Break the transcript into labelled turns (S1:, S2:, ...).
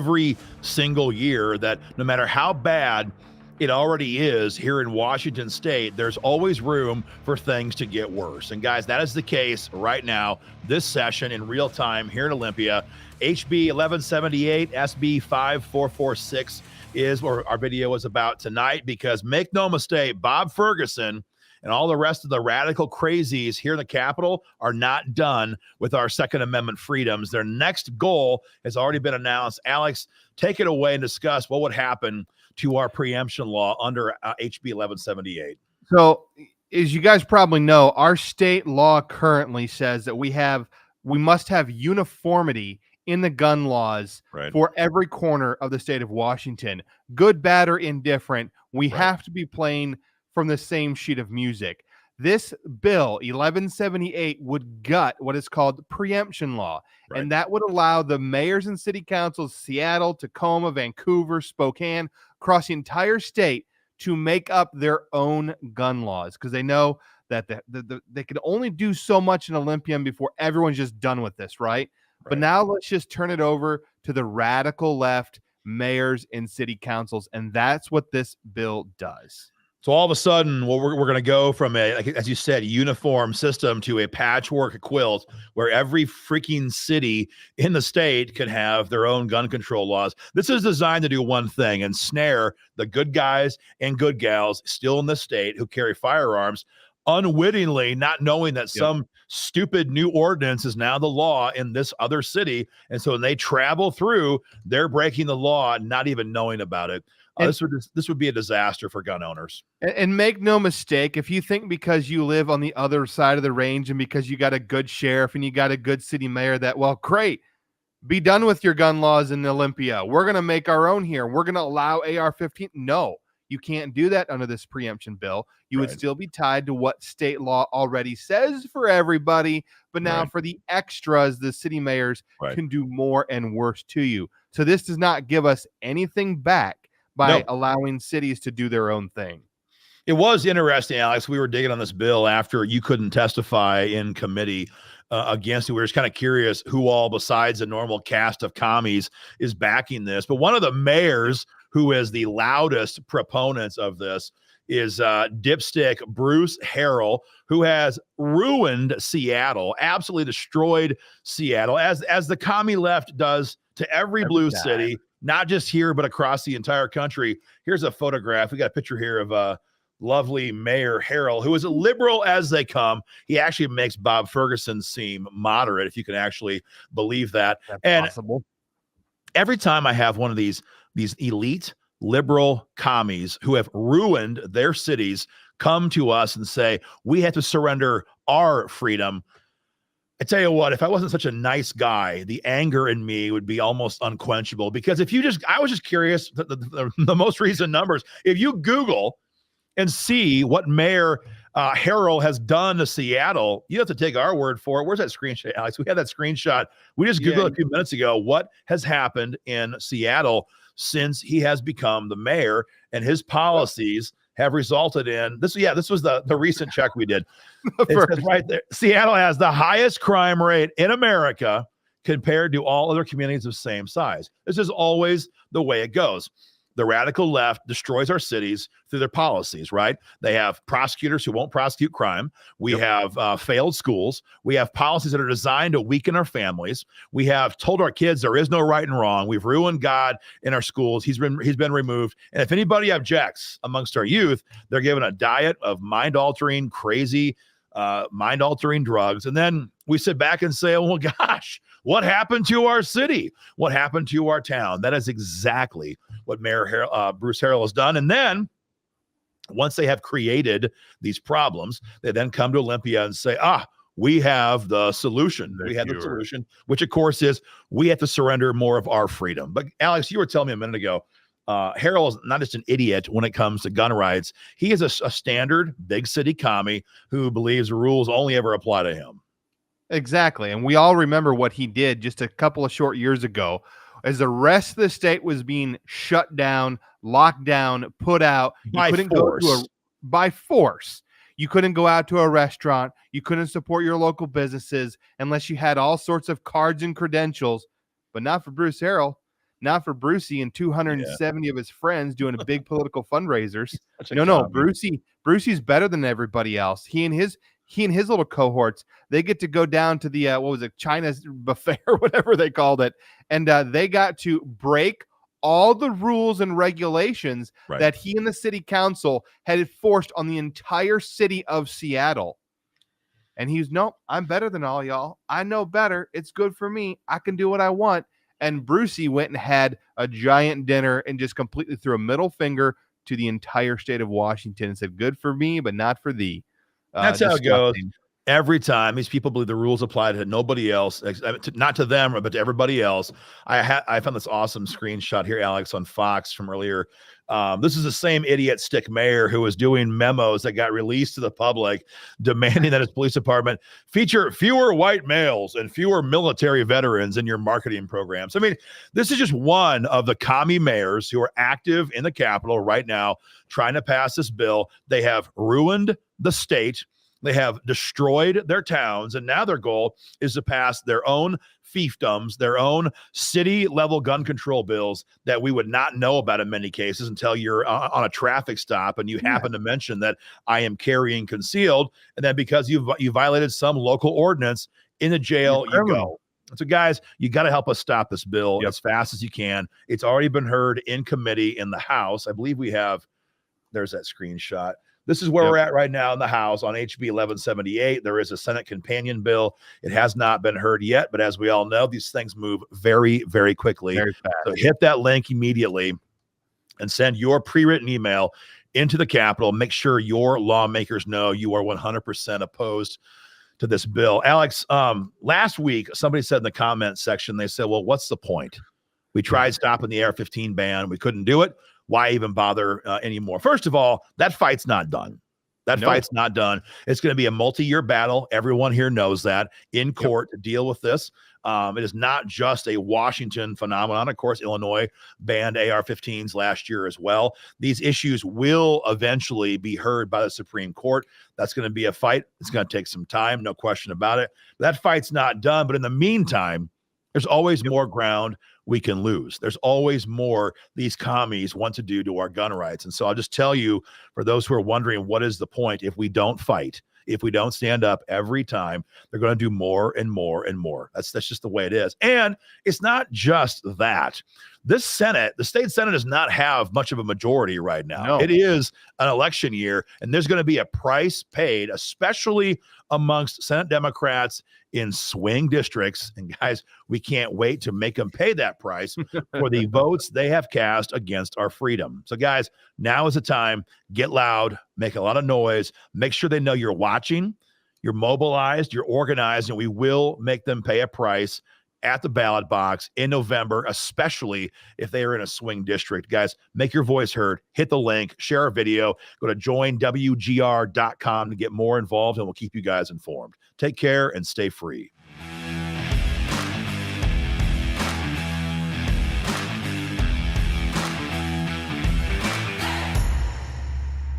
S1: every single year that no matter how bad it already is here in Washington State, there's always room for things to get worse. And guys, that is the case right now, this session in real time here in Olympia. HB 1178, SB 5446 is what our video is about tonight, because make no mistake, Bob Ferguson and all the rest of the radical crazies here in the Capitol are not done with our Second Amendment freedoms. Their next goal has already been announced. Alex, take it away and discuss what would happen to our preemption law under HB 1178.
S2: So, as you guys probably know, our state law currently says that we must have uniformity in the gun laws for every corner of the state of Washington. Good, bad, or indifferent, we have to be playing from the same sheet of music. This bill, 1178, would gut what is called preemption law, and that would allow the mayors and city councils, Seattle, Tacoma, Vancouver, Spokane, across the entire state, to make up their own gun laws, because they know that they can only do so much in Olympia before everyone's just done with this, right? But now let's just turn it over to the radical left mayors and city councils, and that's what this bill does.
S1: So all of a sudden, well, we're going to go from a, like, as you said, uniform system to a patchwork quilt where every freaking city in the state can have their own gun control laws. This is designed to do one thing: ensnare the good guys and good gals still in the state who carry firearms unwittingly, not knowing that some stupid new ordinance is now the law in this other city. And so when they travel through, they're breaking the law, not even knowing about it. This would be a disaster for gun owners.
S2: And make no mistake, if you think because you live on the other side of the range and because you got a good sheriff and you got a good city mayor that, well, great, be done with your gun laws in Olympia. We're going to make our own here. We're going to allow AR-15. No, you can't do that under this preemption bill. You would still be tied to what state law already says for everybody. But now for the extras, the city mayors can do more and worse to you. So this does not give us anything back by allowing cities to do their own thing.
S1: It was interesting, Alex. We were digging on this bill after you couldn't testify in committee against it. We were just kind of curious who all besides the normal cast of commies is backing this. But one of the mayors who is the loudest proponents of this is dipstick Bruce Harrell, who has ruined Seattle, absolutely destroyed Seattle, as the commie left does to every blue city, not just here, but across the entire country. Here's a photograph. We got a picture here of lovely Mayor Harrell, who is a liberal as they come. He actually makes Bob Ferguson seem moderate, if you can actually believe that. That's possible. Every time I have one of these elite liberal commies who have ruined their cities come to us and say, we have to surrender our freedom, I tell you what, if I wasn't such a nice guy, the anger in me would be almost unquenchable. Because I was just curious, the most recent numbers, if you Google and see what Mayor Harrell has done to Seattle, you have to take our word for it. Where's that screenshot, Alex? We had that screenshot. We just Googled a few minutes ago what has happened in Seattle since he has become the mayor, and his policies have resulted in this. Yeah, this was the recent check we did. It says right there, Seattle has the highest crime rate in America compared to all other communities of same size. This is always the way it goes. The radical left destroys our cities through their policies, right? They have prosecutors who won't prosecute crime. We have failed schools. We have policies that are designed to weaken our families. We have told our kids there is no right and wrong. We've ruined God in our schools. He's been removed. And if anybody objects amongst our youth, they're given a diet of mind-altering, crazy, mind-altering drugs. And then we sit back and say, oh, well, gosh, what happened to our city? What happened to our town? That is exactly what Mayor Bruce Harrell has done. And then once they have created these problems, they then come to Olympia and say, we have the solution. We have the solution, which of course is we have to surrender more of our freedom. But Alex, you were telling me a minute ago, Harrell is not just an idiot when it comes to gun rights. He is a standard big city commie who believes rules only ever apply to him.
S2: Exactly. And we all remember what he did just a couple of short years ago as the rest of the state was being shut down, locked down, put out.
S1: By
S2: force. You couldn't go out to a restaurant. You couldn't support your local businesses unless you had all sorts of cards and credentials, but not for Bruce Harrell. not for Brucey and 270 of his friends doing a big political fundraisers. No, Brucey's better than everybody else. He and his little cohorts, they get to go down to the what was it, China's buffet or whatever they called it, and they got to break all the rules and regulations that he and the city council had forced on the entire city of Seattle. And he's, nope, I'm better than all y'all. I know better. It's good for me. I can do what I want. And Brucey went and had a giant dinner and just completely threw a middle finger to the entire state of Washington and said, good for me, but not for thee.
S1: That's how it goes. Every time these people believe the rules apply to nobody else, not to them, but to everybody else. I found this awesome screenshot here, Alex, on Fox from earlier. This is the same idiot stick mayor who was doing memos that got released to the public demanding that his police department feature fewer white males and fewer military veterans in your marketing programs. I mean, this is just one of the commie mayors who are active in the Capitol right now trying to pass this bill. They have ruined the state. They have destroyed their towns, and now their goal is to pass their own fiefdoms, their own city-level gun control bills that we would not know about in many cases until you're on a traffic stop and you happen to mention that I am carrying concealed, and then because you violated some local ordinance, in the jail you go. So, guys, you got to help us stop this bill as fast as you can. It's already been heard in committee in the House. I believe we have – there's that screenshot. This is where we're at right now in the House on HB 1178. There is a Senate companion bill. It has not been heard yet, but as we all know, these things move very, very quickly.
S2: Very fast.
S1: So hit that link immediately and send your pre-written email into the Capitol. Make sure your lawmakers know you are 100% opposed to this bill. Alex, last week, somebody said in the comment section, they said, well, what's the point? We tried stopping the AR-15 ban. We couldn't do it. Why even bother anymore? First of all, that fight's not done. That fight's not done. It's going to be a multi-year battle. Everyone here knows that in court to deal with this. It is not just a Washington phenomenon. Of course, Illinois banned AR-15s last year as well. These issues will eventually be heard by the Supreme Court. That's going to be a fight. It's going to take some time, no question about it. That fight's not done. But in the meantime, there's always more ground we can lose. There's always more these commies want to do to our gun rights. And so I'll just tell you, for those who are wondering, what is the point if we don't fight? If we don't stand up every time, they're going to do more and more and more. That's just the way it is. And it's not just that. This Senate, the state Senate, does not have much of a majority right now. No. It is an election year, and there's going to be a price paid, especially amongst Senate Democrats in swing districts. And guys, we can't wait to make them pay that price for the votes they have cast against our freedom. So guys, now is the time. Get loud, make a lot of noise, make sure they know you're watching, you're mobilized, you're organized, and we will make them pay a price at the ballot box in November, especially if they are in a swing district. Guys, make your voice heard. Hit the link, share a video, go to joinwgr.com to get more involved, and we'll keep you guys informed. Take care and stay free.